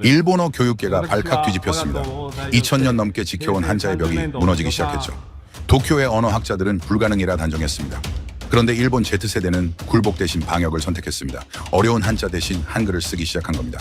일본어 교육계가 발칵 뒤집혔습니다. 2000년 넘게 지켜온 한자의 벽이 무너지기 시작했죠. 도쿄의 언어학자들은 불가능이라 단정했습니다. 그런데 일본 Z세대는 굴복 대신 방역을 선택했습니다. 어려운 한자 대신 한글을 쓰기 시작한 겁니다.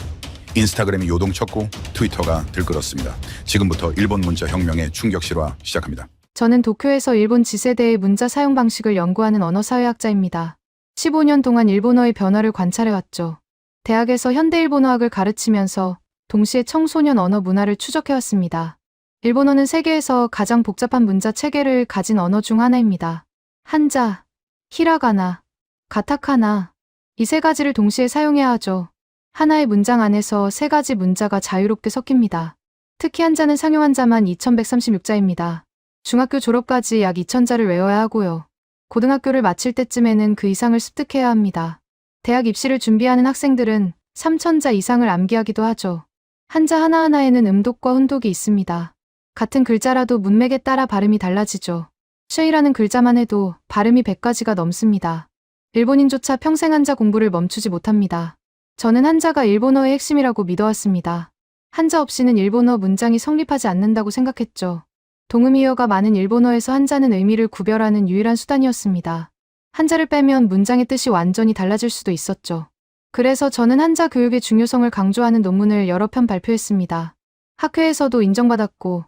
인스타그램이 요동쳤고 트위터가 들끓었습니다. 지금부터 일본 문자 혁명의 충격 실화 시작합니다. 저는 도쿄에서 일본 Z세대의 문자 사용 방식을 연구하는 언어사회학자입니다. 15년 동안 일본어의 변화를 관찰해왔죠. 대학에서 현대일본어학을 가르치면서 동시에 청소년 언어 문화를 추적해왔습니다. 일본어는 세계에서 가장 복잡한 문자 체계를 가진 언어 중 하나입니다. 한자, 히라가나, 가타카나 이 세 가지를 동시에 사용해야 하죠. 하나의 문장 안에서 세 가지 문자가 자유롭게 섞입니다. 특히 한자는 상용 한자만 2136자입니다. 중학교 졸업까지 약 2000자를 외워야 하고요. 고등학교를 마칠 때쯤에는 그 이상을 습득해야 합니다. 대학 입시를 준비하는 학생들은 3000자 이상을 암기하기도 하죠. 한자 하나하나에는 음독과 훈독이 있습니다. 같은 글자라도 문맥에 따라 발음이 달라지죠. 쉐이라는 글자만 해도 발음이 100가지가 넘습니다. 일본인조차 평생 한자 공부를 멈추지 못합니다. 저는 한자가 일본어의 핵심이라고 믿어왔습니다. 한자 없이는 일본어 문장이 성립하지 않는다고 생각했죠. 동음이어가 많은 일본어에서 한자는 의미를 구별하는 유일한 수단이었습니다. 한자를 빼면 문장의 뜻이 완전히 달라질 수도 있었죠. 그래서 저는 한자 교육의 중요성을 강조하는 논문을 여러 편 발표했습니다. 학회에서도 인정받았고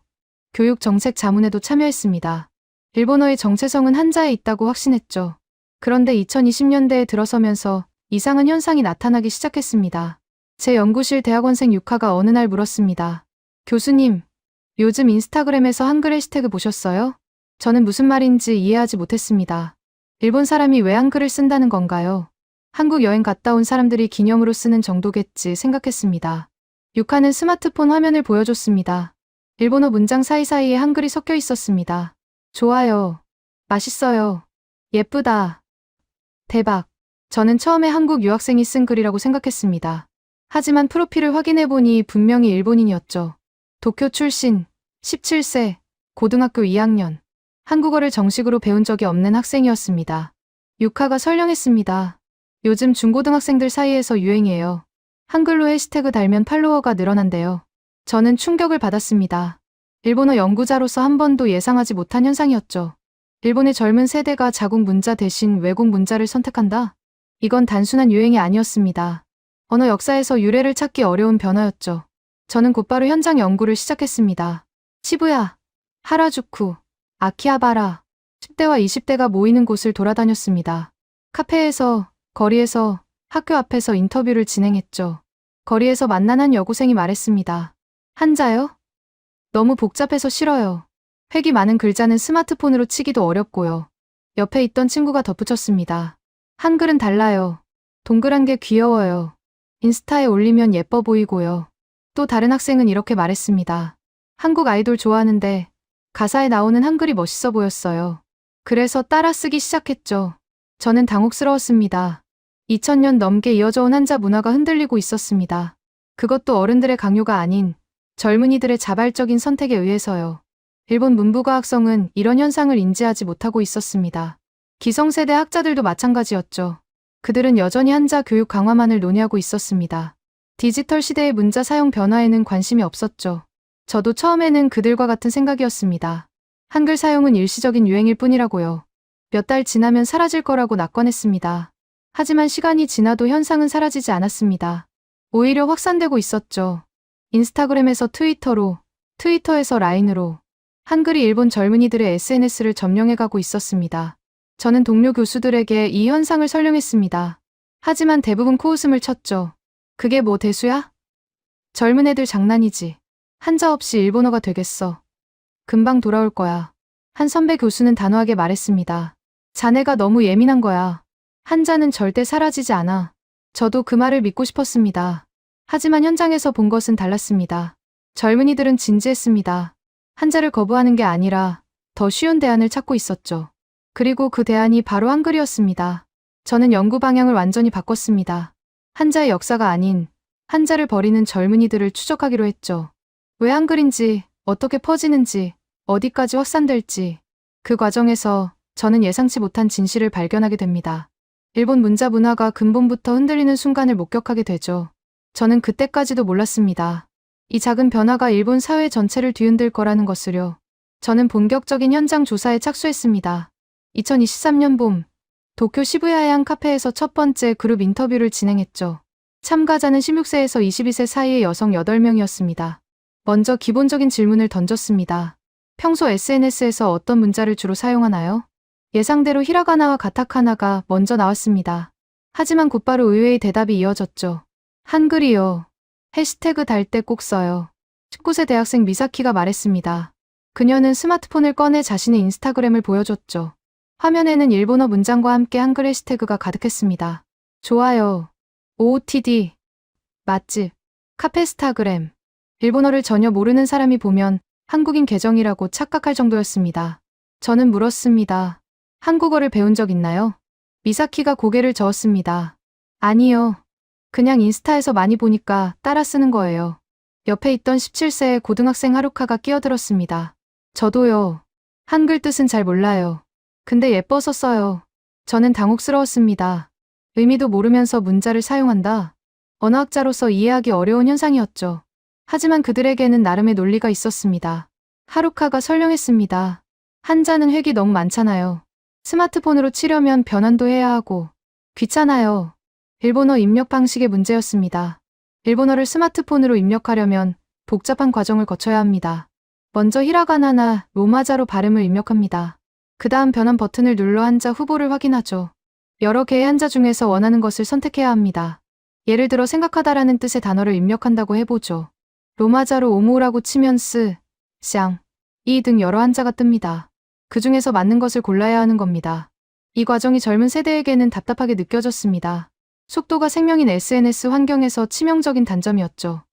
교육 정책 자문에도 참여했습니다. 일본어의 정체성은 한자에 있다고 확신했죠. 그런데 2020년대에 들어서면서 이상한 현상이 나타나기 시작했습니다. 제 연구실 대학원생 유카가 어느 날 물었습니다. 교수님, 요즘 인스타그램에서 한글 해시태그 보셨어요? 저는 무슨 말인지 이해하지 못했습니다. 일본 사람이 왜 한글을 쓴다는 건가요? 한국 여행 갔다 온 사람들이 기념으로 쓰는 정도겠지 생각했습니다. 유카는 스마트폰 화면을 보여줬습니다. 일본어 문장 사이사이에 한글이 섞여 있었습니다. 좋아요. 맛있어요. 예쁘다. 대박. 저는 처음에 한국 유학생이 쓴 글이라고 생각했습니다. 하지만 프로필을 확인해보니 분명히 일본인이었죠. 도쿄 출신, 17세, 고등학교 2학년. 한국어를 정식으로 배운 적이 없는 학생이었습니다. 유카가 설령했습니다. 요즘 중고등학생들 사이에서 유행이에요. 한글로 해시태그 달면 팔로워가 늘어난대요. 저는 충격을 받았습니다. 일본어 연구자로서 한 번도 예상하지 못한 현상이었죠. 일본의 젊은 세대가 자국 문자 대신 외국 문자를 선택한다? 이건 단순한 유행이 아니었습니다. 언어 역사에서 유래를 찾기 어려운 변화였죠. 저는 곧바로 현장 연구를 시작했습니다. 시부야, 하라주쿠, 아키하바라, 10대와 20대가 모이는 곳을 돌아다녔습니다. 카페에서, 거리에서, 학교 앞에서 인터뷰를 진행했죠. 거리에서 만난 한 여고생이 말했습니다. 한자요? 너무 복잡해서 싫어요. 획이 많은 글자는 스마트폰으로 치기도 어렵고요. 옆에 있던 친구가 덧붙였습니다. 한글은 달라요. 동그란 게 귀여워요. 인스타에 올리면 예뻐 보이고요. 또 다른 학생은 이렇게 말했습니다. 한국 아이돌 좋아하는데 가사에 나오는 한글이 멋있어 보였어요. 그래서 따라 쓰기 시작했죠. 저는 당혹스러웠습니다. 2000년 넘게 이어져 온 한자 문화가 흔들리고 있었습니다. 그것도 어른들의 강요가 아닌 젊은이들의 자발적인 선택에 의해서요. 일본 문부과학성은 이런 현상을 인지하지 못하고 있었습니다. 기성세대 학자들도 마찬가지였죠. 그들은 여전히 한자 교육 강화만을 논의하고 있었습니다. 디지털 시대의 문자 사용 변화에는 관심이 없었죠. 저도 처음에는 그들과 같은 생각이었습니다. 한글 사용은 일시적인 유행일 뿐이라고요. 몇 달 지나면 사라질 거라고 낙관했습니다. 하지만 시간이 지나도 현상은 사라지지 않았습니다. 오히려 확산되고 있었죠. 인스타그램에서 트위터로, 트위터에서 라인으로 한글이 일본 젊은이들의 SNS를 점령해가고 있었습니다. 저는 동료 교수들에게 이 현상을 설명했습니다. 하지만 대부분 코웃음을 쳤죠. 그게 뭐 대수야? 젊은 애들 장난이지. 한자 없이 일본어가 되겠어. 금방 돌아올 거야. 한 선배 교수는 단호하게 말했습니다. 자네가 너무 예민한 거야. 한자는 절대 사라지지 않아. 저도 그 말을 믿고 싶었습니다. 하지만 현장에서 본 것은 달랐습니다. 젊은이들은 진지했습니다. 한자를 거부하는 게 아니라 더 쉬운 대안을 찾고 있었죠. 그리고 그 대안이 바로 한글이었습니다. 저는 연구 방향을 완전히 바꿨습니다. 한자의 역사가 아닌 한자를 버리는 젊은이들을 추적하기로 했죠. 왜 한글인지, 어떻게 퍼지는지, 어디까지 확산될지. 그 과정에서 저는 예상치 못한 진실을 발견하게 됩니다. 일본 문자 문화가 근본부터 흔들리는 순간을 목격하게 되죠. 저는 그때까지도 몰랐습니다. 이 작은 변화가 일본 사회 전체를 뒤흔들 거라는 것을요. 저는 본격적인 현장 조사에 착수했습니다. 2023년 봄, 도쿄 시부야의 한 카페에서 첫 번째 그룹 인터뷰를 진행했죠. 참가자는 16세에서 22세 사이의 여성 8명이었습니다. 먼저 기본적인 질문을 던졌습니다. 평소 SNS에서 어떤 문자를 주로 사용하나요? 예상대로 히라가나와 가타카나가 먼저 나왔습니다. 하지만 곧바로 의외의 대답이 이어졌죠. 한글이요. 해시태그 달 때 꼭 써요. 19세 대학생 미사키가 말했습니다. 그녀는 스마트폰을 꺼내 자신의 인스타그램을 보여줬죠. 화면에는 일본어 문장과 함께 한글 해시태그가 가득했습니다. 좋아요. OOTD. 맛집. 카페스타그램. 일본어를 전혀 모르는 사람이 보면 한국인 계정이라고 착각할 정도였습니다. 저는 물었습니다. 한국어를 배운 적 있나요? 미사키가 고개를 저었습니다. 아니요. 그냥 인스타에서 많이 보니까 따라 쓰는 거예요. 옆에 있던 17세의 고등학생 하루카가 끼어들었습니다. 저도요. 한글 뜻은 잘 몰라요. 근데 예뻐서 써요. 저는 당혹스러웠습니다. 의미도 모르면서 문자를 사용한다. 언어학자로서 이해하기 어려운 현상이었죠. 하지만 그들에게는 나름의 논리가 있었습니다. 하루카가 설명했습니다. 한자는 획이 너무 많잖아요. 스마트폰으로 치려면 변환도 해야 하고 귀찮아요. 일본어 입력 방식의 문제였습니다. 일본어를 스마트폰으로 입력하려면 복잡한 과정을 거쳐야 합니다. 먼저 히라가나나 로마자로 발음을 입력합니다. 그 다음 변환 버튼을 눌러 한자 후보를 확인하죠. 여러 개의 한자 중에서 원하는 것을 선택해야 합니다. 예를 들어 생각하다라는 뜻의 단어를 입력한다고 해보죠. 로마자로 오모라고 치면 스, 샹, 이 등 여러 한자가 뜹니다. 그 중에서 맞는 것을 골라야 하는 겁니다. 이 과정이 젊은 세대에게는 답답하게 느껴졌습니다. 속도가 생명인 SNS 환경에서 치명적인 단점이었죠.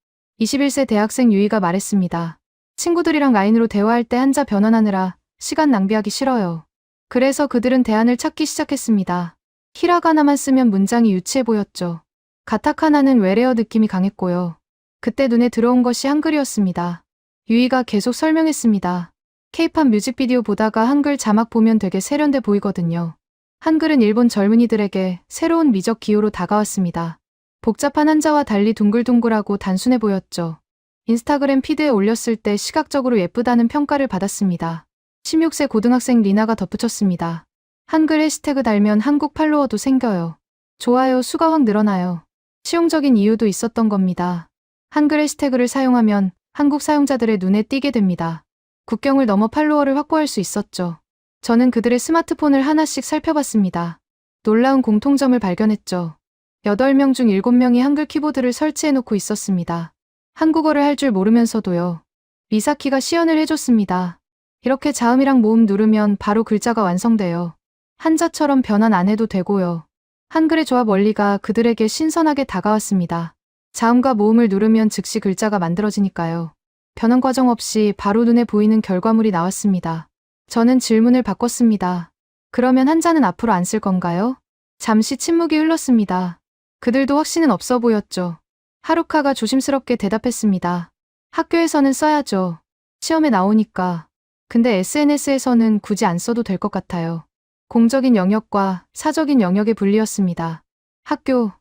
21세 대학생 유이가 말했습니다. 친구들이랑 라인으로 대화할 때 한자 변환하느라 시간 낭비하기 싫어요. 그래서 그들은 대안을 찾기 시작했습니다. 히라가나만 쓰면 문장이 유치해 보였죠. 가타카나는 외래어 느낌이 강했고요. 그때 눈에 들어온 것이 한글이었습니다. 유이가 계속 설명했습니다. K-팝 뮤직비디오 보다가 한글 자막 보면 되게 세련돼 보이거든요. 한글은 일본 젊은이들에게 새로운 미적 기호로 다가왔습니다. 복잡한 한자와 달리 둥글둥글하고 단순해 보였죠. 인스타그램 피드에 올렸을 때 시각적으로 예쁘다는 평가를 받았습니다. 16세 고등학생 리나가 덧붙였습니다. 한글 해시태그 달면 한국 팔로워도 생겨요. 좋아요 수가 확 늘어나요. 실용적인 이유도 있었던 겁니다. 한글 해시태그를 사용하면 한국 사용자들의 눈에 띄게 됩니다. 국경을 넘어 팔로워를 확보할 수 있었죠. 저는 그들의 스마트폰을 하나씩 살펴봤습니다. 놀라운 공통점을 발견했죠. 8명 중 7명이 한글 키보드를 설치해놓고 있었습니다. 한국어를 할 줄 모르면서도요. 미사키가 시연을 해줬습니다. 이렇게 자음이랑 모음 누르면 바로 글자가 완성돼요. 한자처럼 변환 안 해도 되고요. 한글의 조합 원리가 그들에게 신선하게 다가왔습니다. 자음과 모음을 누르면 즉시 글자가 만들어지니까요. 변환 과정 없이 바로 눈에 보이는 결과물이 나왔습니다. 저는 질문을 바꿨습니다. 그러면 한자는 앞으로 안 쓸 건가요? 잠시 침묵이 흘렀습니다. 그들도 확신은 없어 보였죠. 하루카가 조심스럽게 대답했습니다. 학교에서는 써야죠. 시험에 나오니까. 근데 SNS에서는 굳이 안 써도 될 것 같아요. 공적인 영역과 사적인 영역의 분리였습니다. 학교,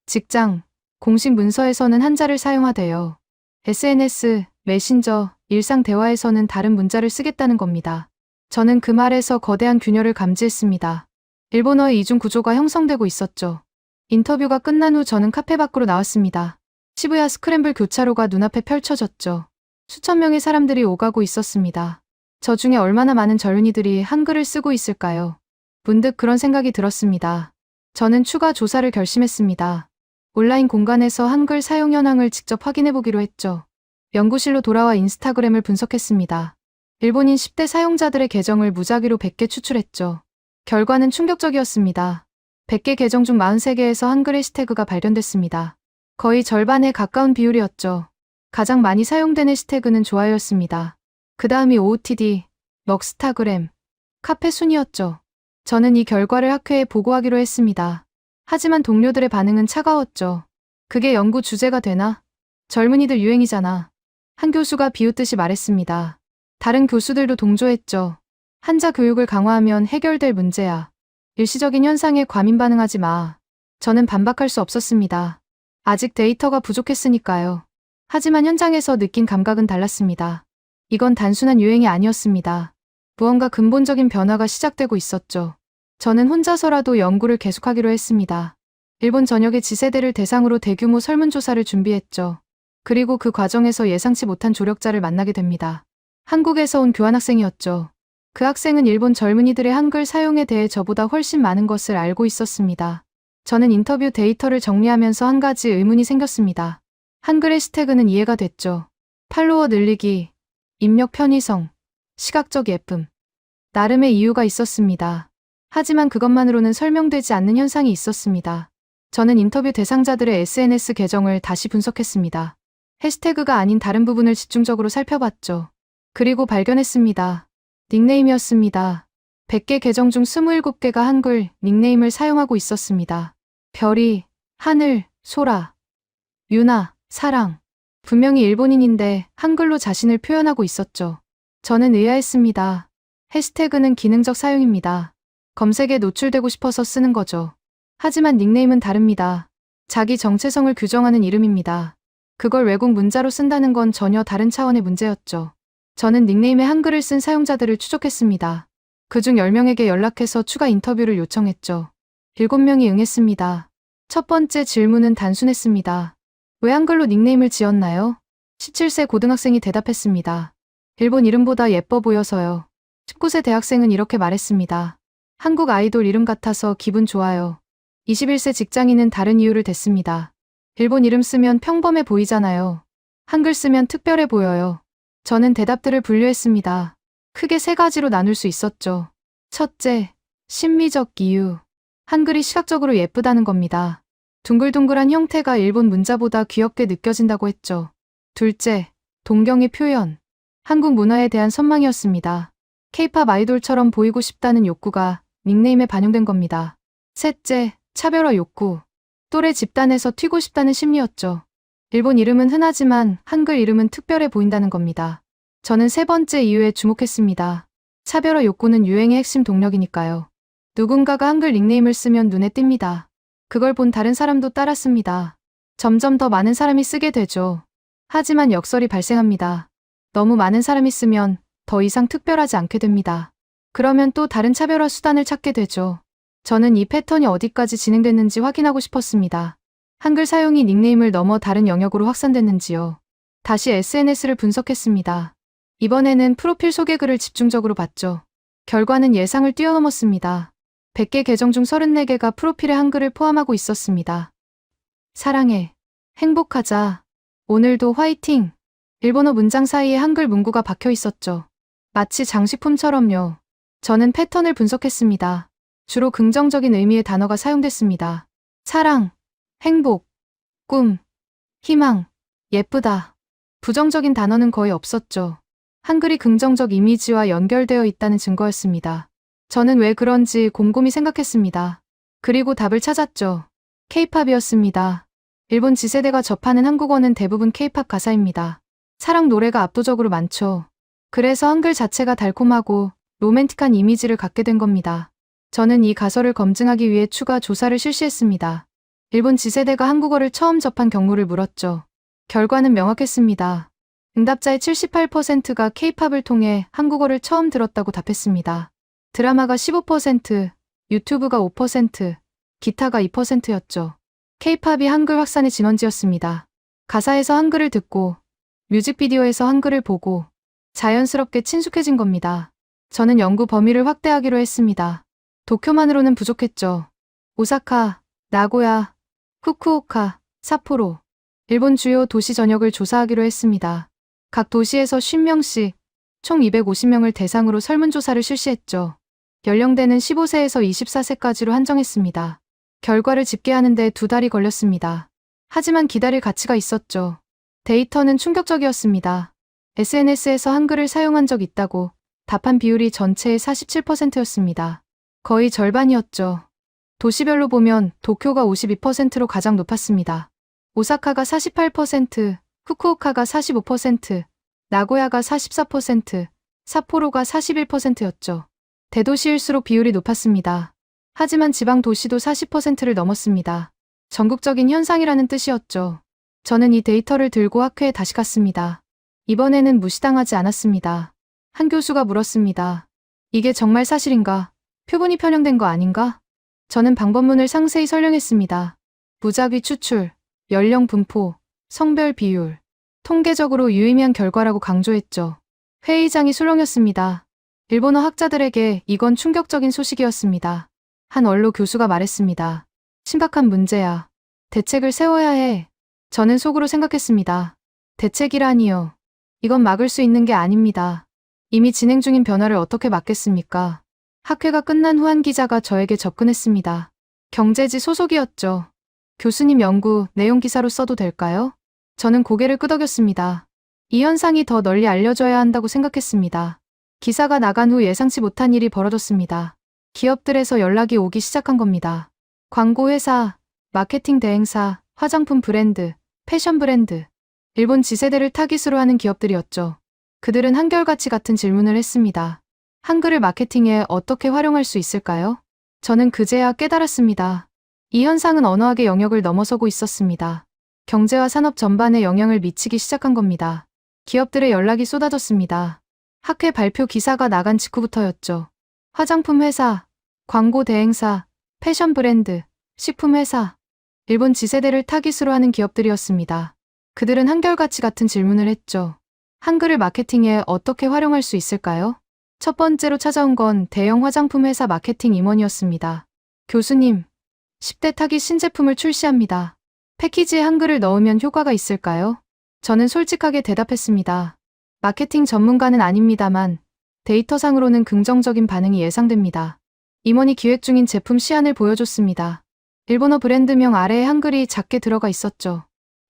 직장, 공식 문서에서는 한자를 사용하대요. SNS, 메신저, 일상 대화에서는 다른 문자를 쓰겠다는 겁니다. 저는 그 말에서 거대한 균열을 감지했습니다. 일본어의 이중 구조가 형성되고 있었죠. 인터뷰가 끝난 후 저는 카페 밖으로 나왔습니다. 시부야 스크램블 교차로가 눈앞에 펼쳐졌죠. 수천 명의 사람들이 오가고 있었습니다. 저 중에 얼마나 많은 젊은이들이 한글을 쓰고 있을까요? 문득 그런 생각이 들었습니다. 저는 추가 조사를 결심했습니다. 온라인 공간에서 한글 사용 현황을 직접 확인해보기로 했죠. 연구실로 돌아와 인스타그램을 분석했습니다. 일본인 10대 사용자들의 계정을 무작위로 100개 추출했죠. 결과는 충격적이었습니다. 100개 계정 중 43개에서 한글 해시태그가 발견됐습니다. 거의 절반에 가까운 비율이었죠. 가장 많이 사용된 해시태그는 좋아요였습니다. 그 다음이 OOTD, 먹스타그램, 카페 순이었죠. 저는 이 결과를 학회에 보고하기로 했습니다. 하지만 동료들의 반응은 차가웠죠. 그게 연구 주제가 되나? 젊은이들 유행이잖아. 한 교수가 비웃듯이 말했습니다. 다른 교수들도 동조했죠. 한자 교육을 강화하면 해결될 문제야. 일시적인 현상에 과민 반응하지 마. 저는 반박할 수 없었습니다. 아직 데이터가 부족했으니까요. 하지만 현장에서 느낀 감각은 달랐습니다. 이건 단순한 유행이 아니었습니다. 무언가 근본적인 변화가 시작되고 있었죠. 저는 혼자서라도 연구를 계속하기로 했습니다. 일본 전역의 지세대를 대상으로 대규모 설문조사를 준비했죠. 그리고 그 과정에서 예상치 못한 조력자를 만나게 됩니다. 한국에서 온 교환학생이었죠. 그 학생은 일본 젊은이들의 한글 사용에 대해 저보다 훨씬 많은 것을 알고 있었습니다. 저는 인터뷰 데이터를 정리하면서 한 가지 의문이 생겼습니다. 한글 해시태그는 이해가 됐죠. 팔로워 늘리기, 입력 편의성, 시각적 예쁨. 나름의 이유가 있었습니다. 하지만 그것만으로는 설명되지 않는 현상이 있었습니다. 저는 인터뷰 대상자들의 SNS 계정을 다시 분석했습니다. 해시태그가 아닌 다른 부분을 집중적으로 살펴봤죠. 그리고 발견했습니다. 닉네임이었습니다. 100개 계정 중 27개가 한글 닉네임을 사용하고 있었습니다. 별이, 하늘, 소라, 유나, 사랑. 분명히 일본인인데 한글로 자신을 표현하고 있었죠. 저는 의아했습니다. 해시태그는 기능적 사용입니다. 검색에 노출되고 싶어서 쓰는 거죠. 하지만 닉네임은 다릅니다. 자기 정체성을 규정하는 이름입니다. 그걸 외국 문자로 쓴다는 건 전혀 다른 차원의 문제였죠. 저는 닉네임에 한글을 쓴 사용자들을 추적했습니다. 그중 10명에게 연락해서 추가 인터뷰를 요청했죠. 7명이 응했습니다. 첫 번째 질문은 단순했습니다. 왜 한글로 닉네임을 지었나요? 17세 고등학생이 대답했습니다. 일본 이름보다 예뻐 보여서요. 19세 대학생은 이렇게 말했습니다. 한국 아이돌 이름 같아서 기분 좋아요. 21세 직장인은 다른 이유를 댔습니다. 일본 이름 쓰면 평범해 보이잖아요. 한글 쓰면 특별해 보여요. 저는 대답들을 분류했습니다. 크게 3가지로 나눌 수 있었죠. 첫째, 심미적 이유. 한글이 시각적으로 예쁘다는 겁니다. 둥글둥글한 형태가 일본 문자보다 귀엽게 느껴진다고 했죠. 둘째, 동경의 표현. 한국 문화에 대한 선망이었습니다. K-팝 아이돌처럼 보이고 싶다는 욕구가 닉네임에 반영된 겁니다. 셋째, 차별화 욕구. 또래 집단에서 튀고 싶다는 심리였죠. 일본 이름은 흔하지만 한글 이름은 특별해 보인다는 겁니다. 저는 3번째 이유에 주목했습니다. 차별화 욕구는 유행의 핵심 동력이니까요. 누군가가 한글 닉네임을 쓰면 눈에 띕니다. 그걸 본 다른 사람도 따랐습니다. 점점 더 많은 사람이 쓰게 되죠. 하지만 역설이 발생합니다. 너무 많은 사람이 쓰면 더 이상 특별하지 않게 됩니다. 그러면 또 다른 차별화 수단을 찾게 되죠. 저는 이 패턴이 어디까지 진행됐는지 확인하고 싶었습니다. 한글 사용이 닉네임을 넘어 다른 영역으로 확산됐는지요. 다시 SNS를 분석했습니다. 이번에는 프로필 소개 글을 집중적으로 봤죠. 결과는 예상을 뛰어넘었습니다. 100개 계정 중 34개가 프로필에 한글을 포함하고 있었습니다. 사랑해, 행복하자, 오늘도 화이팅. 일본어 문장 사이에 한글 문구가 박혀 있었죠. 마치 장식품처럼요. 저는 패턴을 분석했습니다. 주로 긍정적인 의미의 단어가 사용됐습니다. 사랑, 행복, 꿈, 희망, 예쁘다. 부정적인 단어는 거의 없었죠. 한글이 긍정적 이미지와 연결되어 있다는 증거였습니다. 저는 왜 그런지 곰곰이 생각했습니다. 그리고 답을 찾았죠. K-팝이었습니다. 일본 지세대가 접하는 한국어는 대부분 K-팝 가사입니다. 사랑 노래가 압도적으로 많죠. 그래서 한글 자체가 달콤하고 로맨틱한 이미지를 갖게 된 겁니다. 저는 이 가설을 검증하기 위해 추가 조사를 실시했습니다. 일본 지세대가 한국어를 처음 접한 경로를 물었죠. 결과는 명확했습니다. 응답자의 78%가 K-팝을 통해 한국어를 처음 들었다고 답했습니다. 드라마가 15%, 유튜브가 5%, 기타가 2%였죠. K-팝이 한글 확산의 진원지였습니다. 가사에서 한글을 듣고, 뮤직비디오에서 한글을 보고, 자연스럽게 친숙해진 겁니다. 저는 연구 범위를 확대하기로 했습니다. 도쿄만으로는 부족했죠. 오사카, 나고야, 후쿠오카, 삿포로, 일본 주요 도시 전역을 조사하기로 했습니다. 각 도시에서 50명씩 총 250명을 대상으로 설문조사를 실시했죠. 연령대는 15세에서 24세까지로 한정했습니다. 결과를 집계하는 데 2달이 걸렸습니다. 하지만 기다릴 가치가 있었죠. 데이터는 충격적이었습니다. SNS에서 한글을 사용한 적 있다고 답한 비율이 전체의 47%였습니다. 거의 절반이었죠. 도시별로 보면 도쿄가 52%로 가장 높았습니다. 오사카가 48%, 후쿠오카가 45%, 나고야가 44%, 삿포로가 41%였죠. 대도시일수록 비율이 높았습니다. 하지만 지방 도시도 40%를 넘었습니다. 전국적인 현상이라는 뜻이었죠. 저는 이 데이터를 들고 학회에 다시 갔습니다. 이번에는 무시당하지 않았습니다. 한 교수가 물었습니다. 이게 정말 사실인가? 표본이 편향된 거 아닌가? 저는 방법문을 상세히 설명했습니다. 무작위 추출, 연령 분포, 성별 비율, 통계적으로 유의미한 결과라고 강조했죠. 회의장이 술렁였습니다. 일본어 학자들에게 이건 충격적인 소식이었습니다. 한 원로 교수가 말했습니다. 심각한 문제야. 대책을 세워야 해. 저는 속으로 생각했습니다. 대책이라니요. 이건 막을 수 있는 게 아닙니다. 이미 진행 중인 변화를 어떻게 막겠습니까? 학회가 끝난 후 한 기자가 저에게 접근했습니다. 경제지 소속이었죠. 교수님 연구 내용 기사로 써도 될까요? 저는 고개를 끄덕였습니다. 이 현상이 더 널리 알려져야 한다고 생각했습니다. 기사가 나간 후 예상치 못한 일이 벌어졌습니다. 기업들에서 연락이 오기 시작한 겁니다. 광고 회사, 마케팅 대행사, 화장품 브랜드, 패션 브랜드. 일본 지세대를 타깃으로 하는 기업들이었죠. 그들은 한결같이 같은 질문을 했습니다. 한글을 마케팅에 어떻게 활용할 수 있을까요? 저는 그제야 깨달았습니다. 이 현상은 언어학의 영역을 넘어서고 있었습니다. 경제와 산업 전반에 영향을 미치기 시작한 겁니다. 기업들의 연락이 쏟아졌습니다. 학회 발표 기사가 나간 직후부터였죠. 화장품 회사, 광고 대행사, 패션 브랜드, 식품 회사. 일본 지세대를 타깃으로 하는 기업들이었습니다. 그들은 한결같이 같은 질문을 했죠. 한글을 마케팅에 어떻게 활용할 수 있을까요? 첫 번째로 찾아온 건 대형 화장품 회사 마케팅 임원이었습니다. 교수님, 10대 타깃 신제품을 출시합니다. 패키지에 한글을 넣으면 효과가 있을까요? 저는 솔직하게 대답했습니다. 마케팅 전문가는 아닙니다만 데이터상으로는 긍정적인 반응이 예상됩니다. 임원이 기획 중인 제품 시안을 보여줬습니다. 일본어 브랜드명 아래에 한글이 작게 들어가 있었죠.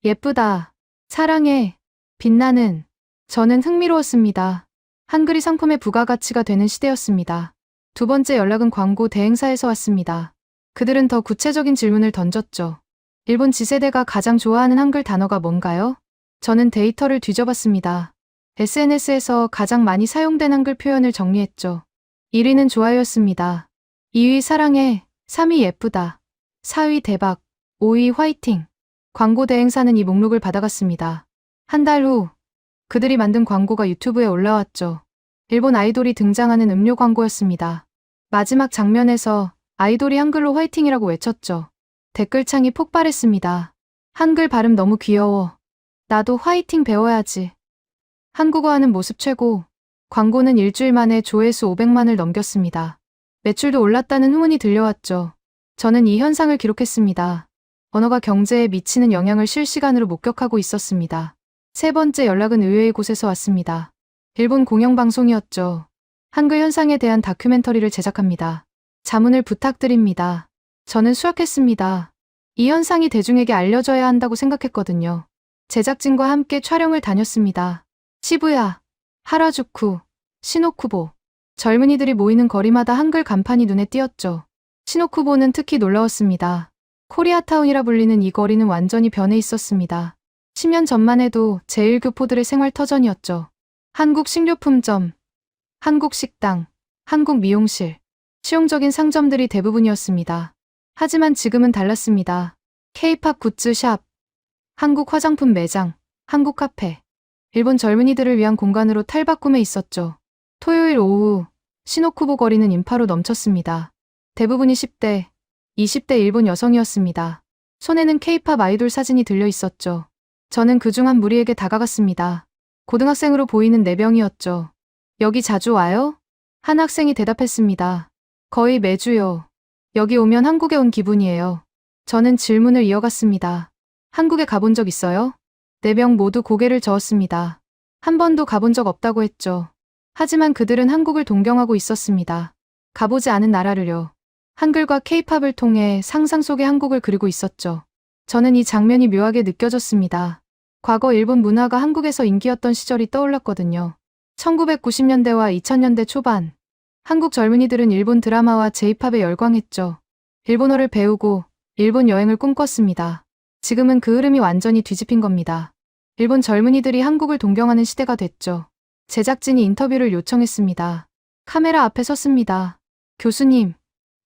예쁘다, 사랑해, 빛나는. 저는 흥미로웠습니다. 한글이 상품의 부가가치가 되는 시대였습니다. 두 번째 연락은 광고 대행사에서 왔습니다. 그들은 더 구체적인 질문을 던졌죠. 일본 지세대가 가장 좋아하는 한글 단어가 뭔가요? 저는 데이터를 뒤져봤습니다. SNS에서 가장 많이 사용된 한글 표현을 정리했죠. 1위는 좋아요였습니다. 2위 사랑해, 3위 예쁘다, 4위 대박, 5위 화이팅. 광고 대행사는 이 목록을 받아갔습니다. 한 달 후, 그들이 만든 광고가 유튜브에 올라왔죠. 일본 아이돌이 등장하는 음료 광고였습니다. 마지막 장면에서 아이돌이 한글로 화이팅이라고 외쳤죠. 댓글창이 폭발했습니다. 한글 발음 너무 귀여워. 나도 화이팅 배워야지. 한국어 하는 모습 최고. 광고는 일주일 만에 조회수 500만을 넘겼습니다. 매출도 올랐다는 후문이 들려왔죠. 저는 이 현상을 기록했습니다. 언어가 경제에 미치는 영향을 실시간으로 목격하고 있었습니다. 세 번째 연락은 의외의 곳에서 왔습니다. 일본 공영방송이었죠. 한글 현상에 대한 다큐멘터리를 제작합니다. 자문을 부탁드립니다. 저는 수락했습니다. 이 현상이 대중에게 알려져야 한다고 생각했거든요. 제작진과 함께 촬영을 다녔습니다. 시부야, 하라주쿠, 시노쿠보. 젊은이들이 모이는 거리마다 한글 간판이 눈에 띄었죠. 시노쿠보는 특히 놀라웠습니다. 코리아타운이라 불리는 이 거리는 완전히 변해 있었습니다. 10년 전만 해도 제1교포들의 생활 터전이었죠. 한국 식료품점, 한국 식당, 한국 미용실, 실용적인 상점들이 대부분이었습니다. 하지만 지금은 달랐습니다. K-팝 굿즈 샵, 한국 화장품 매장, 한국 카페. 일본 젊은이들을 위한 공간으로 탈바꿈해 있었죠. 토요일 오후, 시노쿠보 거리는 인파로 넘쳤습니다. 대부분이 10대, 20대 일본 여성이었습니다. 손에는 K-팝 아이돌 사진이 들려 있었죠. 저는 그중 한 무리에게 다가갔습니다. 고등학생으로 보이는 4명이었죠. 여기 자주 와요? 한 학생이 대답했습니다. 거의 매주요. 여기 오면 한국에 온 기분이에요. 저는 질문을 이어갔습니다. 한국에 가본 적 있어요? 4명 모두 고개를 저었습니다. 한 번도 가본 적 없다고 했죠. 하지만 그들은 한국을 동경하고 있었습니다. 가보지 않은 나라를요. 한글과 K-팝을 통해 상상 속의 한국을 그리고 있었죠. 저는 이 장면이 묘하게 느껴졌습니다. 과거 일본 문화가 한국에서 인기였던 시절이 떠올랐거든요. 1990년대와 2000년대 초반. 한국 젊은이들은 일본 드라마와 J-팝에 열광했죠. 일본어를 배우고 일본 여행을 꿈꿨습니다. 지금은 그 흐름이 완전히 뒤집힌 겁니다. 일본 젊은이들이 한국을 동경하는 시대가 됐죠. 제작진이 인터뷰를 요청했습니다. 카메라 앞에 섰습니다. 교수님,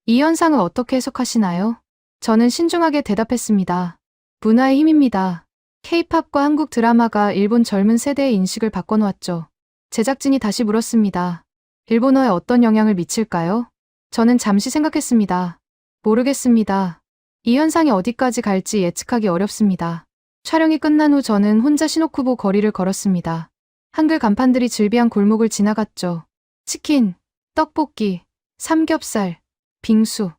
이 현상을 어떻게 해석하시나요? 저는 신중하게 대답했습니다. 문화의 힘입니다. K-팝과 한국 드라마가 일본 젊은 세대의 인식을 바꿔놓았죠. 제작진이 다시 물었습니다. 일본어에 어떤 영향을 미칠까요? 저는 잠시 생각했습니다. 모르겠습니다. 이 현상이 어디까지 갈지 예측하기 어렵습니다. 촬영이 끝난 후 저는 혼자 시노쿠보 거리를 걸었습니다. 한글 간판들이 즐비한 골목을 지나갔죠. 치킨, 떡볶이, 삼겹살, 빙수.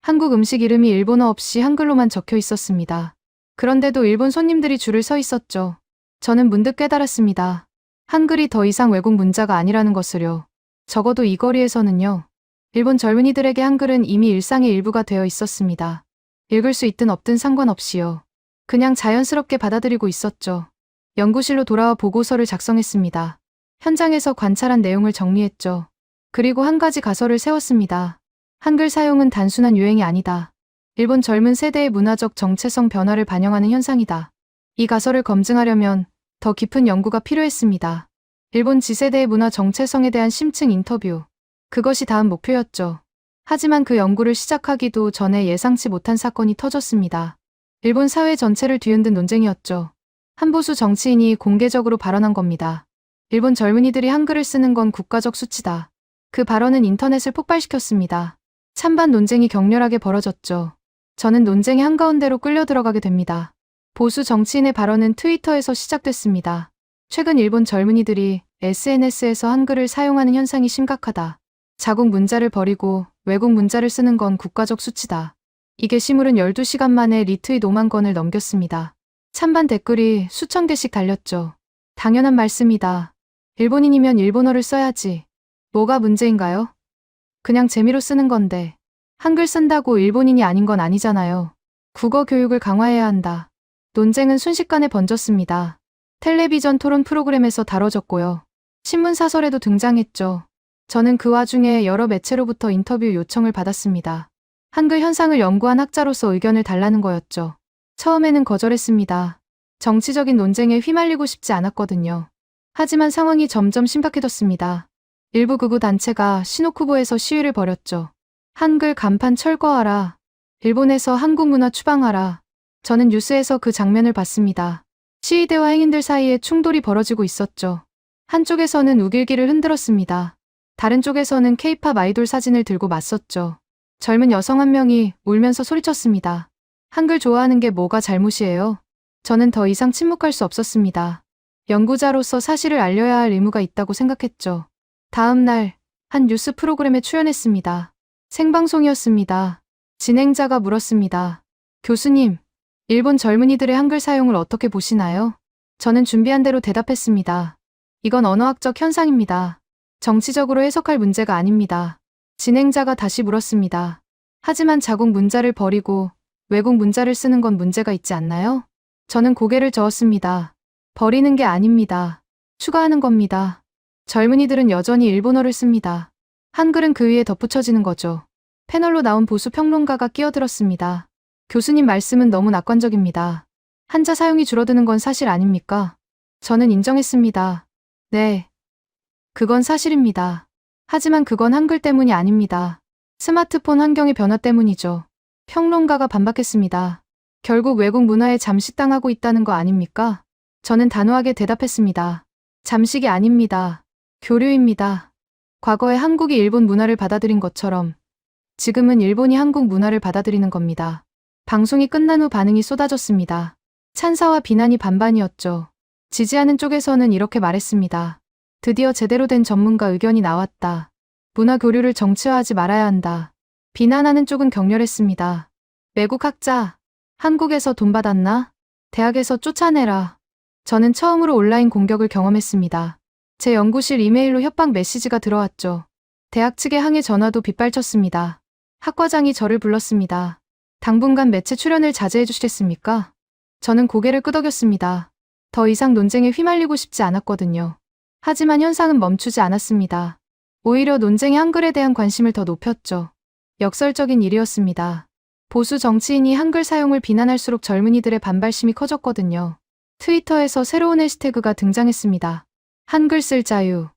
한국 음식 이름이 일본어 없이 한글로만 적혀 있었습니다. 그런데도 일본 손님들이 줄을 서 있었죠. 저는 문득 깨달았습니다. 한글이 더 이상 외국 문자가 아니라는 것을요. 적어도 이 거리에서는요. 일본 젊은이들에게 한글은 이미 일상의 일부가 되어 있었습니다. 읽을 수 있든 없든 상관없이요. 그냥 자연스럽게 받아들이고 있었죠. 연구실로 돌아와 보고서를 작성했습니다. 현장에서 관찰한 내용을 정리했죠. 그리고 한 가지 가설을 세웠습니다. 한글 사용은 단순한 유행이 아니다. 일본 젊은 세대의 문화적 정체성 변화를 반영하는 현상이다. 이 가설을 검증하려면 더 깊은 연구가 필요했습니다. 일본 Z세대의 문화 정체성에 대한 심층 인터뷰. 그것이 다음 목표였죠. 하지만 그 연구를 시작하기도 전에 예상치 못한 사건이 터졌습니다. 일본 사회 전체를 뒤흔든 논쟁이었죠. 한 보수 정치인이 공개적으로 발언한 겁니다. 일본 젊은이들이 한글을 쓰는 건 국가적 수치다. 그 발언은 인터넷을 폭발시켰습니다. 찬반 논쟁이 격렬하게 벌어졌죠. 저는 논쟁의 한가운데로 끌려 들어가게 됩니다. 보수 정치인의 발언은 트위터에서 시작됐습니다. 최근 일본 젊은이들이 SNS에서 한글을 사용하는 현상이 심각하다. 자국 문자를 버리고 외국 문자를 쓰는 건 국가적 수치다. 이 게시물은 12시간 만에 리트윗 5만 건을 넘겼습니다. 찬반 댓글이 수천 개씩 달렸죠. 당연한 말씀이다. 일본인이면 일본어를 써야지. 뭐가 문제인가요? 그냥 재미로 쓰는 건데. 한글 쓴다고 일본인이 아닌 건 아니잖아요. 국어 교육을 강화해야 한다. 논쟁은 순식간에 번졌습니다. 텔레비전 토론 프로그램에서 다뤄졌고요. 신문 사설에도 등장했죠. 저는 그 와중에 여러 매체로부터 인터뷰 요청을 받았습니다. 한글 현상을 연구한 학자로서 의견을 달라는 거였죠. 처음에는 거절했습니다. 정치적인 논쟁에 휘말리고 싶지 않았거든요. 하지만 상황이 점점 심각해졌습니다. 일부 극우 단체가 시노쿠보에서 시위를 벌였죠. 한글 간판 철거하라. 일본에서 한국 문화 추방하라. 저는 뉴스에서 그 장면을 봤습니다. 시위대와 행인들 사이에 충돌이 벌어지고 있었죠. 한쪽에서는 우길기를 흔들었습니다. 다른 쪽에서는 K-팝 아이돌 사진을 들고 맞섰죠. 젊은 여성 한 명이 울면서 소리쳤습니다. 한글 좋아하는 게 뭐가 잘못이에요? 저는 더 이상 침묵할 수 없었습니다. 연구자로서 사실을 알려야 할 의무가 있다고 생각했죠. 다음 날, 한 뉴스 프로그램에 출연했습니다. 생방송이었습니다. 진행자가 물었습니다. 교수님, 일본 젊은이들의 한글 사용을 어떻게 보시나요? 저는 준비한 대로 대답했습니다. 이건 언어학적 현상입니다. 정치적으로 해석할 문제가 아닙니다. 진행자가 다시 물었습니다. 하지만 자국 문자를 버리고 외국 문자를 쓰는 건 문제가 있지 않나요? 저는 고개를 저었습니다. 버리는 게 아닙니다. 추가하는 겁니다. 젊은이들은 여전히 일본어를 씁니다. 한글은 그 위에 덧붙여지는 거죠. 패널로 나온 보수 평론가가 끼어들었습니다. 교수님 말씀은 너무 낙관적입니다. 한자 사용이 줄어드는 건 사실 아닙니까? 저는 인정했습니다. 네. 그건 사실입니다. 하지만 그건 한글 때문이 아닙니다. 스마트폰 환경의 변화 때문이죠. 평론가가 반박했습니다. 결국 외국 문화에 잠식당하고 있다는 거 아닙니까? 저는 단호하게 대답했습니다. 잠식이 아닙니다. 교류입니다. 과거에 한국이 일본 문화를 받아들인 것처럼 지금은 일본이 한국 문화를 받아들이는 겁니다. 방송이 끝난 후 반응이 쏟아졌습니다. 찬사와 비난이 반반이었죠. 지지하는 쪽에서는 이렇게 말했습니다. 드디어 제대로 된 전문가 의견이 나왔다. 문화 교류를 정치화하지 말아야 한다. 비난하는 쪽은 격렬했습니다. 외국 학자, 한국에서 돈 받았나? 대학에서 쫓아내라. 저는 처음으로 온라인 공격을 경험했습니다. 제 연구실 이메일로 협박 메시지가 들어왔죠. 대학 측의 항해 전화도 빗발쳤습니다. 학과장이 저를 불렀습니다. 당분간 매체 출연을 자제해 주시겠습니까? 저는 고개를 끄덕였습니다. 더 이상 논쟁에 휘말리고 싶지 않았거든요. 하지만 현상은 멈추지 않았습니다. 오히려 논쟁이 한글에 대한 관심을 더 높였죠. 역설적인 일이었습니다. 보수 정치인이 한글 사용을 비난할수록 젊은이들의 반발심이 커졌거든요. 트위터에서 새로운 해시태그가 등장했습니다. 한글 쓸 자유.